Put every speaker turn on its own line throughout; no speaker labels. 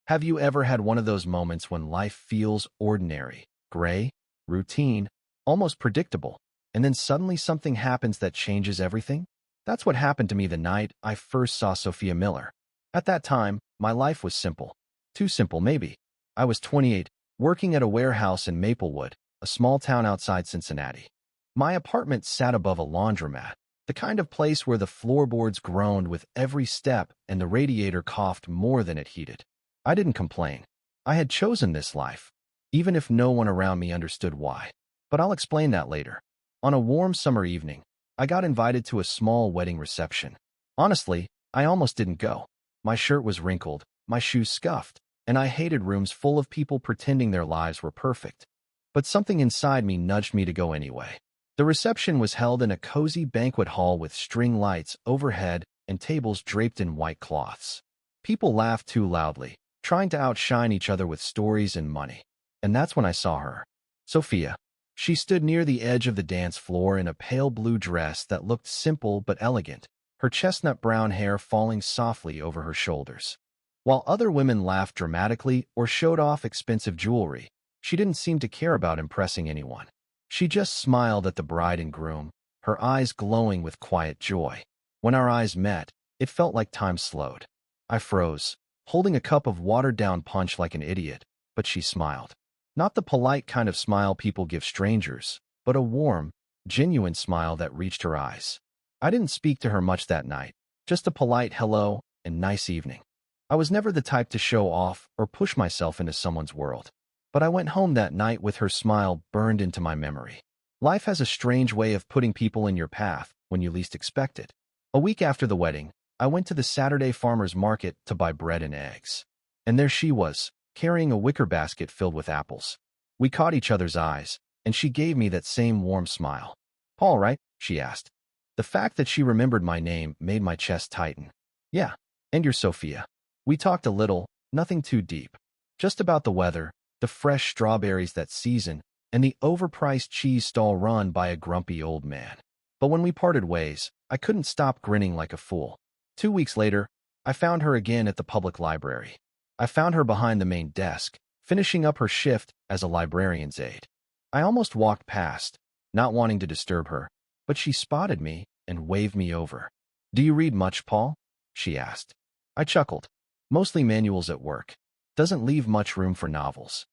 Have you ever had one of those moments when life feels ordinary, gray, routine, almost predictable, and then suddenly something happens that changes everything? That's what happened to me the night I first saw Sophia Miller. At that time, my life was simple. Too simple, maybe. I was 28, working at a warehouse in Maplewood, a small town outside Cincinnati. My apartment sat above a laundromat, the kind of place where the floorboards groaned with every step and the radiator coughed more than it heated. I didn't complain. I had chosen this life, even if no one around me understood why. But I'll explain that later. On a warm summer evening, I got invited to a small wedding reception. Honestly, I almost didn't go. My shirt was wrinkled, my shoes scuffed, and I hated rooms full of people pretending their lives were perfect. But something inside me nudged me to go anyway. The reception was held in a cozy banquet hall with string lights overhead and tables draped in white cloths. People laughed too loudly, trying to outshine each other with stories and money. And that's when I saw her. Sophia. She stood near the edge of the dance floor in a pale blue dress that looked simple but elegant, her chestnut brown hair falling softly over her shoulders. While other women laughed dramatically or showed off expensive jewelry, she didn't seem to care about impressing anyone. She just smiled at the bride and groom, her eyes glowing with quiet joy. When our eyes met, it felt like time slowed. I froze, holding a cup of watered-down punch like an idiot, but she smiled. Not the polite kind of smile people give strangers, but a warm, genuine smile that reached her eyes. I didn't speak to her much that night, just a polite hello and nice evening. I was never the type to show off or push myself into someone's world. But I went home that night with her smile burned into my memory. Life has a strange way of putting people in your path when you least expect it. A week after the wedding, I went to the Saturday farmer's market to buy bread and eggs. And there she was, carrying a wicker basket filled with apples. We caught each other's eyes, and she gave me that same warm smile. "Paul, right?" she asked. The fact that she remembered my name made my chest tighten. "Yeah, and you're Sophia." We talked a little, nothing too deep. Just about the weather, the fresh strawberries that season, and the overpriced cheese stall run by a grumpy old man. But when we parted ways, I couldn't stop grinning like a fool. 2 weeks later, I found her again at the public library. I found her behind the main desk, finishing up her shift as a librarian's aide. I almost walked past, not wanting to disturb her, but she spotted me and waved me over. "Do you read much, Paul?" she asked. I chuckled. "Mostly manuals at work. Doesn't leave much room for novels."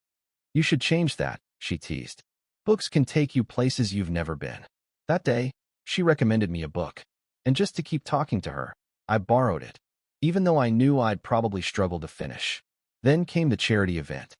"You should change that," she teased. "Books can take you places you've never been." That day, she recommended me a book, and just to keep talking to her, I borrowed it, even though I knew I'd probably struggle to finish. Then came the charity event.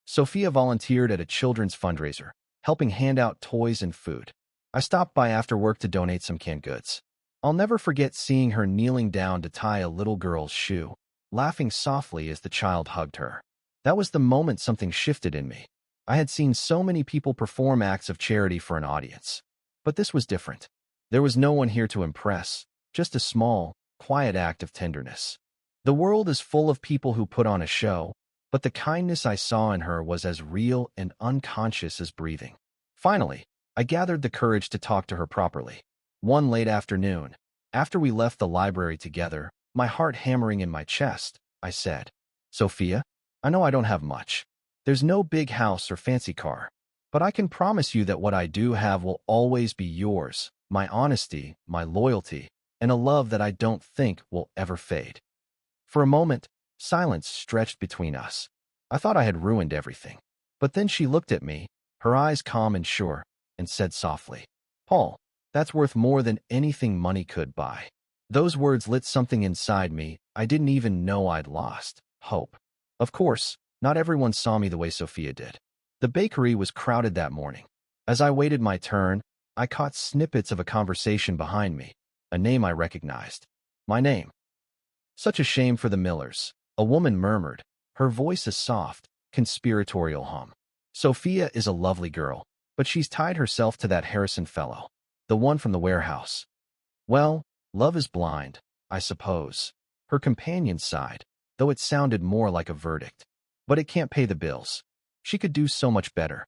Sophia volunteered at a children's fundraiser, helping hand out toys and food. I stopped by after work to donate some canned goods. I'll never forget seeing her kneeling down to tie a little girl's shoe, laughing softly as the child hugged her. That was the moment something shifted in me. I had seen so many people perform acts of charity for an audience. But this was different. There was no one here to impress, just a small, quiet act of tenderness. The world is full of people who put on a show, but the kindness I saw in her was as real and unconscious as breathing. Finally, I gathered the courage to talk to her properly. One late afternoon, after we left the library together, my heart hammering in my chest, I said, "Sophia, I know I don't have much. There's no big house or fancy car, but I can promise you that what I do have will always be yours, my honesty, my loyalty, and a love that I don't think will ever fade." For a moment, silence stretched between us. I thought I had ruined everything. But then she looked at me, her eyes calm and sure, and said softly, "Paul, that's worth more than anything money could buy." Those words lit something inside me I didn't even know I'd lost: hope. Of course, not everyone saw me the way Sophia did. The bakery was crowded that morning. As I waited my turn, I caught snippets of a conversation behind me, a name I recognized. My name. "Such a shame for the Millers," a woman murmured, her voice a soft, conspiratorial hum. "Sophia is a lovely girl, but she's tied herself to that Harrison fellow, the one from the warehouse." "Well, love is blind, I suppose," her companion sighed, though it sounded more like a verdict. "But it can't pay the bills. She could do so much better."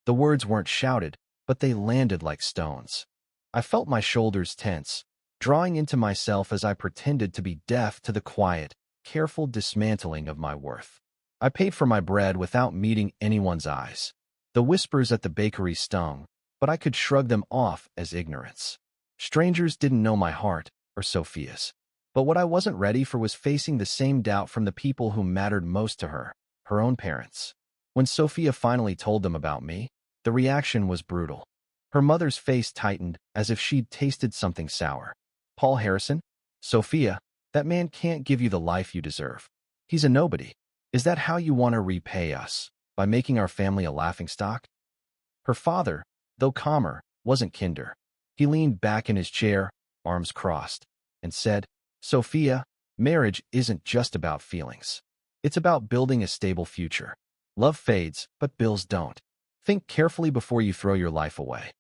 The words weren't shouted, but they landed like stones. I felt my shoulders tense, drawing into myself as I pretended to be deaf to the quiet, careful dismantling of my worth. I paid for my bread without meeting anyone's eyes. The whispers at the bakery stung, but I could shrug them off as ignorance. Strangers didn't know my heart, or Sophia's. But what I wasn't ready for was facing the same doubt from the people who mattered most to her, her own parents. When Sophia finally told them about me, the reaction was brutal. Her mother's face tightened as if she'd tasted something sour. Paul Harrison? Sophia, that man can't give you the life you deserve. He's a nobody. Is that how you want to repay us? By making our family a laughingstock? Her father, though calmer, wasn't kinder. He leaned back in his chair, arms crossed, and said, Sophia, marriage isn't just about feelings. It's about building a stable future. Love fades, but bills don't. Think carefully before you throw your life away.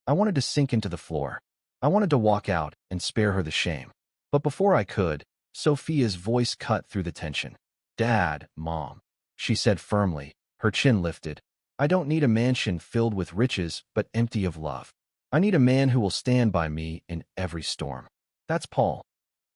I wanted to sink into the floor. I wanted to walk out and spare her the shame. But before I could, Sophia's voice cut through the tension. Dad, Mom, she said firmly, her chin lifted. I don't need a mansion filled with riches but empty of love. I need a man who will stand by me in every storm. That's Paul.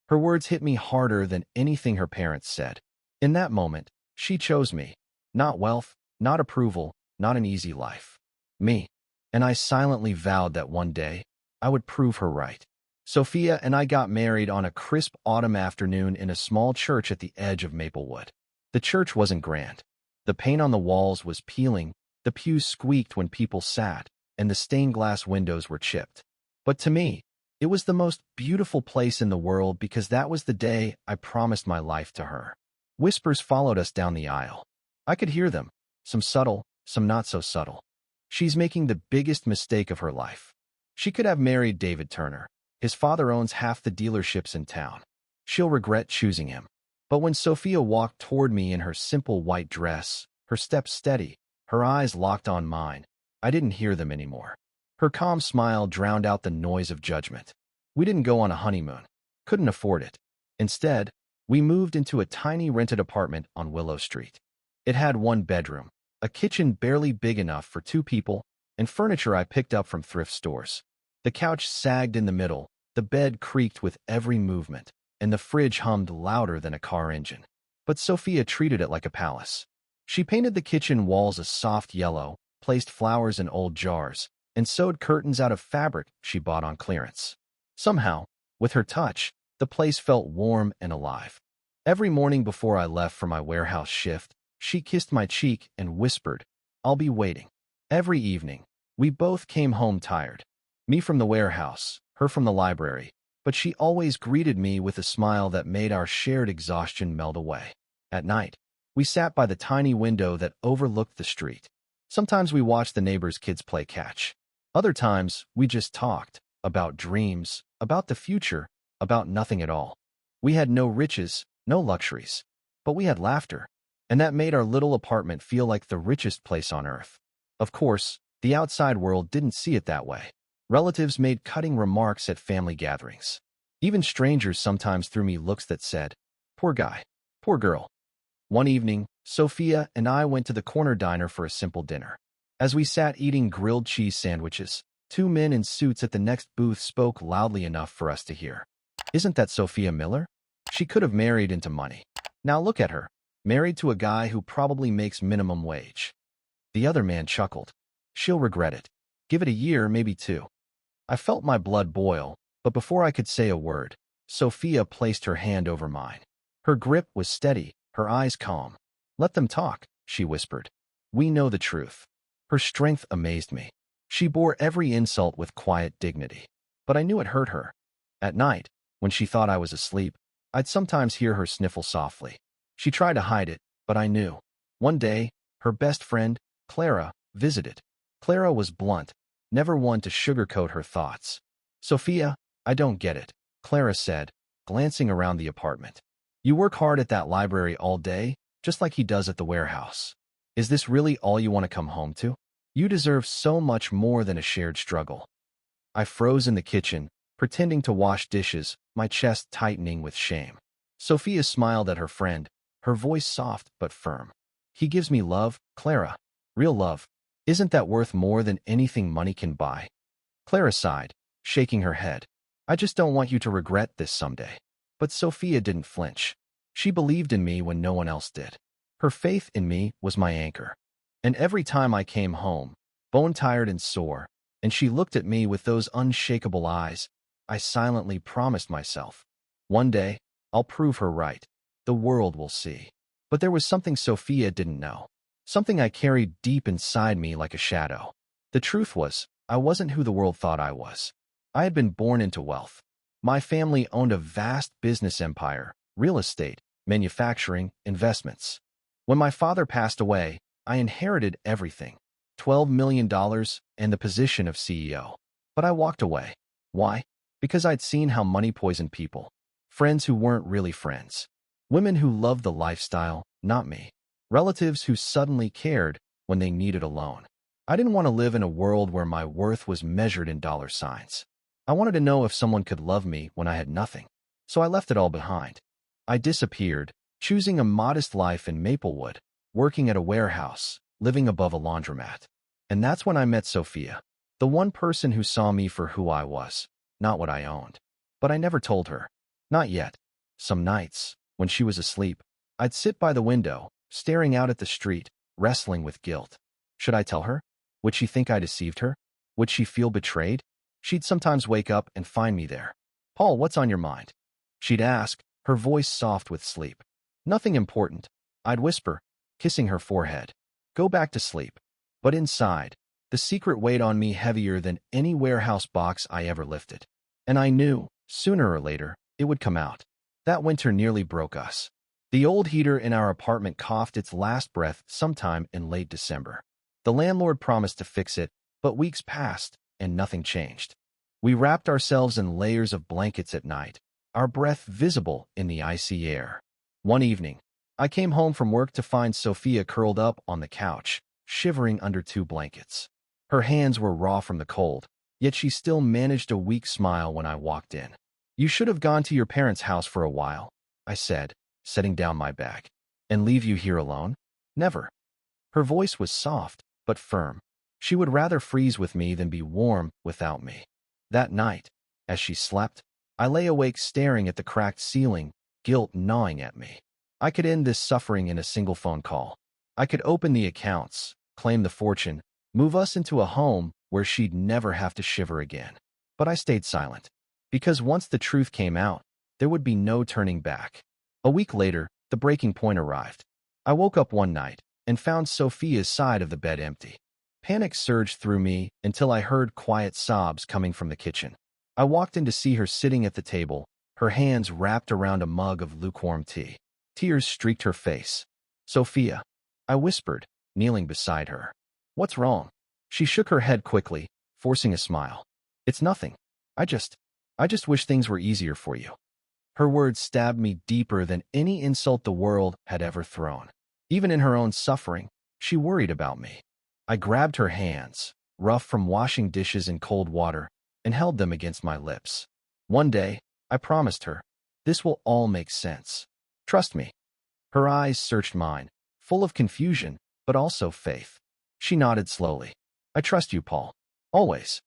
Her words hit me harder than anything her parents said. In that moment, she chose me. Not wealth, not approval, not an easy life. Me. And I silently vowed that one day, I would prove her right. Sophia and I got married on a crisp autumn afternoon in a small church at the edge of Maplewood. The church wasn't grand. The paint on the walls was peeling, the pews squeaked when people sat, and the stained glass windows were chipped. But to me, it was the most beautiful place in the world because that was the day I promised my life to her. Whispers followed us down the aisle. I could hear them, some subtle, some not so subtle. She's making the biggest mistake of her life. She could have married David Turner. His father owns half the dealerships in town. She'll regret choosing him. But when Sophia walked toward me in her simple white dress, her steps steady, her eyes locked on mine, I didn't hear them anymore. Her calm smile drowned out the noise of judgment. We didn't go on a honeymoon. Couldn't afford it. Instead, we moved into a tiny rented apartment on Willow Street. It had one bedroom, a kitchen barely big enough for 2 people, and furniture I picked up from thrift stores. The couch sagged in the middle, the bed creaked with every movement, and the fridge hummed louder than a car engine. But Sophia treated it like a palace. She painted the kitchen walls a soft yellow, placed flowers in old jars, and sewed curtains out of fabric she bought on clearance. Somehow, with her touch, the place felt warm and alive. Every morning before I left for my warehouse shift, she kissed my cheek and whispered, I'll be waiting. Every evening, we both came home tired. Me from the warehouse, her from the library, but she always greeted me with a smile that made our shared exhaustion melt away. At night, we sat by the tiny window that overlooked the street. Sometimes we watched the neighbors' kids play catch. Other times, we just talked about dreams, about the future, about nothing at all. We had no riches, no luxuries, but we had laughter, and that made our little apartment feel like the richest place on earth. Of course, the outside world didn't see it that way. Relatives made cutting remarks at family gatherings. Even strangers sometimes threw me looks that said, poor guy, poor girl. One evening, Sophia and I went to the corner diner for a simple dinner. As we sat eating grilled cheese sandwiches, 2 men in suits at the next booth spoke loudly enough for us to hear. Isn't that Sophia Miller? She could have married into money. Now look at her, married to a guy who probably makes minimum wage. The other man chuckled. She'll regret it. Give it a year, maybe 2. I felt my blood boil, but before I could say a word, Sophia placed her hand over mine. Her grip was steady, her eyes calm. Let them talk, she whispered. We know the truth. Her strength amazed me. She bore every insult with quiet dignity. But I knew it hurt her. At night, when she thought I was asleep, I'd sometimes hear her sniffle softly. She tried to hide it, but I knew. One day, her best friend, Clara, visited. Clara was blunt, never one to sugarcoat her thoughts. Sophia, I don't get it, Clara said, glancing around the apartment. You work hard at that library all day, just like he does at the warehouse. Is this really all you want to come home to? You deserve so much more than a shared struggle. I froze in the kitchen, pretending to wash dishes, my chest tightening with shame. Sophia smiled at her friend, her voice soft but firm. He gives me love, Clara. Real love. Isn't that worth more than anything money can buy? Clara sighed, shaking her head. I just don't want you to regret this someday. But Sophia didn't flinch. She believed in me when no one else did. Her faith in me was my anchor. And every time I came home, bone-tired and sore, and she looked at me with those unshakable eyes, I silently promised myself, one day, I'll prove her right. The world will see. But there was something Sophia didn't know. Something I carried deep inside me like a shadow. The truth was, I wasn't who the world thought I was. I had been born into wealth. My family owned a vast business empire, real estate, manufacturing, investments. When my father passed away, I inherited everything, $12 million and the position of CEO. But I walked away. Why? Because I'd seen how money poisoned people. Friends who weren't really friends. Women who loved the lifestyle, not me. Relatives who suddenly cared when they needed a loan. I didn't want to live in a world where my worth was measured in dollar signs. I wanted to know if someone could love me when I had nothing. So I left it all behind. I disappeared, choosing a modest life in Maplewood, working at a warehouse, living above a laundromat. And that's when I met Sophia, the one person who saw me for who I was, not what I owned. But I never told her. Not yet. Some nights, when she was asleep, I'd sit by the window, staring out at the street, wrestling with guilt. Should I tell her? Would she think I deceived her? Would she feel betrayed? She'd sometimes wake up and find me there. "Paul, what's on your mind?" She'd ask, her voice soft with sleep. "Nothing important," I'd whisper, kissing her forehead. "Go back to sleep." But inside, the secret weighed on me heavier than any warehouse box I ever lifted. And I knew, sooner or later, it would come out. That winter nearly broke us. The old heater in our apartment coughed its last breath sometime in late December. The landlord promised to fix it, but weeks passed, and nothing changed. We wrapped ourselves in layers of blankets at night, our breath visible in the icy air. One evening, I came home from work to find Sophia curled up on the couch, shivering under two blankets. Her hands were raw from the cold, yet she still managed a weak smile when I walked in. "You should have gone to your parents' house for a while," I said, setting down my bag. "And leave you here alone? Never." Her voice was soft, but firm. She would rather freeze with me than be warm without me. That night, as she slept, I lay awake staring at the cracked ceiling, guilt gnawing at me. I could end this suffering in a single phone call. I could open the accounts, claim the fortune, move us into a home where she'd never have to shiver again. But I stayed silent. Because once the truth came out, there would be no turning back. A week later, the breaking point arrived. I woke up one night and found Sophia's side of the bed empty. Panic surged through me until I heard quiet sobs coming from the kitchen. I walked in to see her sitting at the table, her hands wrapped around a mug of lukewarm tea. Tears streaked her face. "Sophia," I whispered, kneeling beside her. "What's wrong?" She shook her head quickly, forcing a smile. "It's nothing. I just wish things were easier for you." Her words stabbed me deeper than any insult the world had ever thrown. Even in her own suffering, she worried about me. I grabbed her hands, rough from washing dishes in cold water, and held them against my lips. "One day," I promised her, "this will all make sense. Trust me." Her eyes searched mine, full of confusion, but also faith. She nodded slowly. "I trust you, Paul. Always."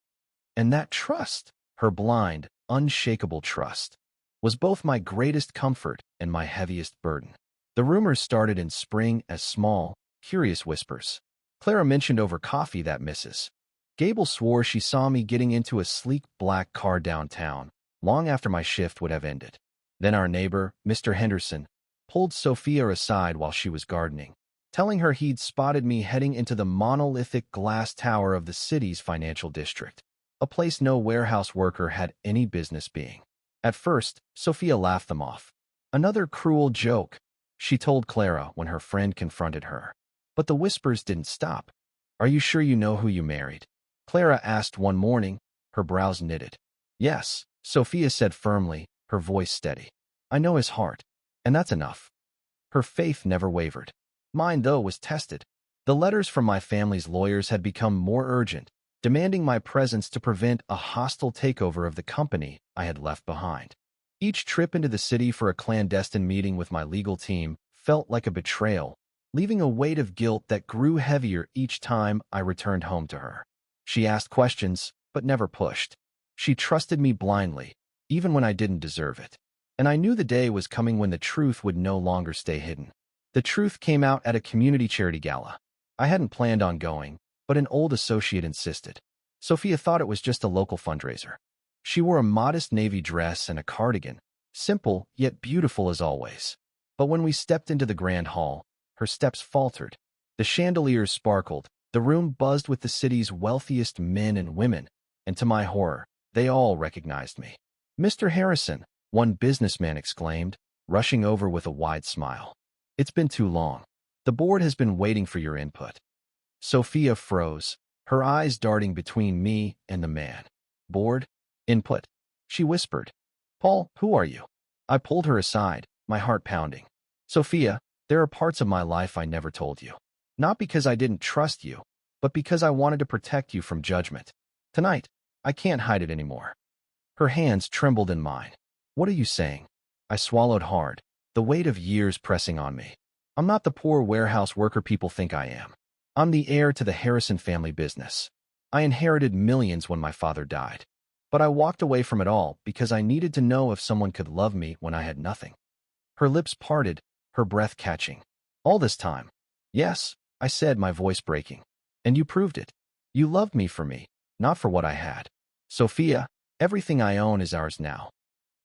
And that trust, her blind, unshakable trust, was both my greatest comfort and my heaviest burden. The rumors started in spring as small, curious whispers. Clara mentioned over coffee that Mrs. Gable swore she saw me getting into a sleek black car downtown, long after my shift would have ended. Then our neighbor, Mr. Henderson, pulled Sophia aside while she was gardening, telling her he'd spotted me heading into the monolithic glass tower of the city's financial district, a place no warehouse worker had any business being. At first, Sophia laughed them off. "Another cruel joke," she told Clara when her friend confronted her. But the whispers didn't stop. "Are you sure you know who you married?" Clara asked one morning, her brows knitted. "Yes," Sophia said firmly, her voice steady. "I know his heart, and that's enough." Her faith never wavered. Mine, though, was tested. The letters from my family's lawyers had become more urgent, demanding my presence to prevent a hostile takeover of the company I had left behind. Each trip into the city for a clandestine meeting with my legal team felt like a betrayal, leaving a weight of guilt that grew heavier each time I returned home to her. She asked questions, but never pushed. She trusted me blindly, even when I didn't deserve it. And I knew the day was coming when the truth would no longer stay hidden. The truth came out at a community charity gala. I hadn't planned on going, but an old associate insisted. Sophia thought it was just a local fundraiser. She wore a modest navy dress and a cardigan, simple yet beautiful as always. But when we stepped into the grand hall, her steps faltered. The chandeliers sparkled, the room buzzed with the city's wealthiest men and women, and to my horror, they all recognized me. "Mr. Harrison," one businessman exclaimed, rushing over with a wide smile. "It's been too long. The board has been waiting for your input." Sophia froze, her eyes darting between me and the man. "Board? Input?" she whispered. "Paul, who are you?" I pulled her aside, my heart pounding. "Sophia, there are parts of my life I never told you. Not because I didn't trust you, but because I wanted to protect you from judgment. Tonight, I can't hide it anymore." Her hands trembled in mine. "What are you saying?" I swallowed hard, the weight of years pressing on me. "I'm not the poor warehouse worker people think I am. I'm the heir to the Harrison family business. I inherited millions when my father died. But I walked away from it all because I needed to know if someone could love me when I had nothing." Her lips parted, her breath catching. "All this time?" "Yes," I said, my voice breaking. "And you proved it. You loved me for me, not for what I had. Sophia, everything I own is ours now."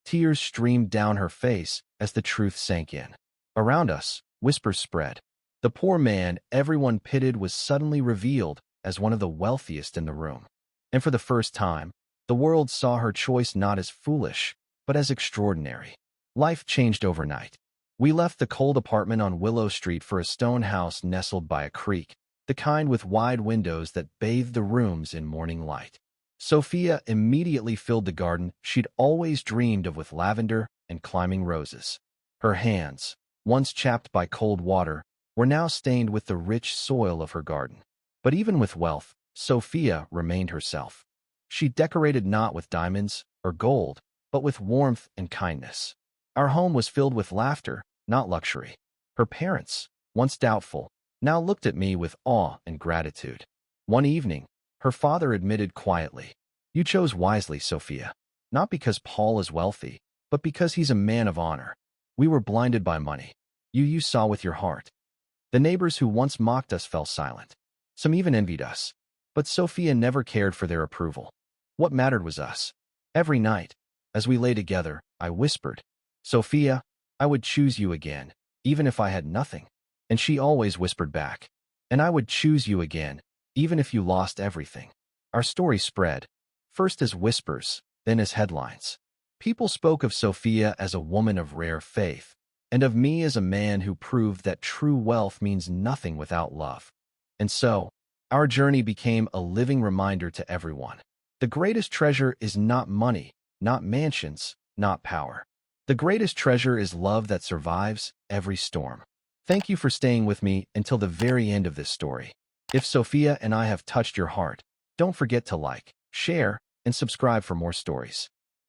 Tears streamed down her face as the truth sank in. Around us, whispers spread. The poor man everyone pitied was suddenly revealed as one of the wealthiest in the room. And for the first time, the world saw her choice not as foolish, but as extraordinary. Life changed overnight. We left the cold apartment on Willow Street for a stone house nestled by a creek, the kind with wide windows that bathed the rooms in morning light. Sophia immediately filled the garden she'd always dreamed of with lavender and climbing roses. Her hands, once chapped by cold water, were now stained with the rich soil of her garden. But even with wealth, Sophia remained herself. She decorated not with diamonds or gold, but with warmth and kindness. Our home was filled with laughter, not luxury. Her parents, once doubtful, now looked at me with awe and gratitude. One evening, her father admitted quietly, "You chose wisely, Sophia. Not because Paul is wealthy, but because he's a man of honor. We were blinded by money. You saw with your heart." The neighbors who once mocked us fell silent. Some even envied us. But Sophia never cared for their approval. What mattered was us. Every night, as we lay together, I whispered, "Sophia, I would choose you again, even if I had nothing." And she always whispered back, "And I would choose you again, even if you lost everything." Our story spread, first as whispers, then as headlines. People spoke of Sophia as a woman of rare faith, and of me as a man who proved that true wealth means nothing without love. And so, our journey became a living reminder to everyone. The greatest treasure is not money, not mansions, not power. The greatest treasure is love that survives every storm. Thank you for staying with me until the very end of this story. If Sophia and I have touched your heart, don't forget to like, share, and subscribe for more stories.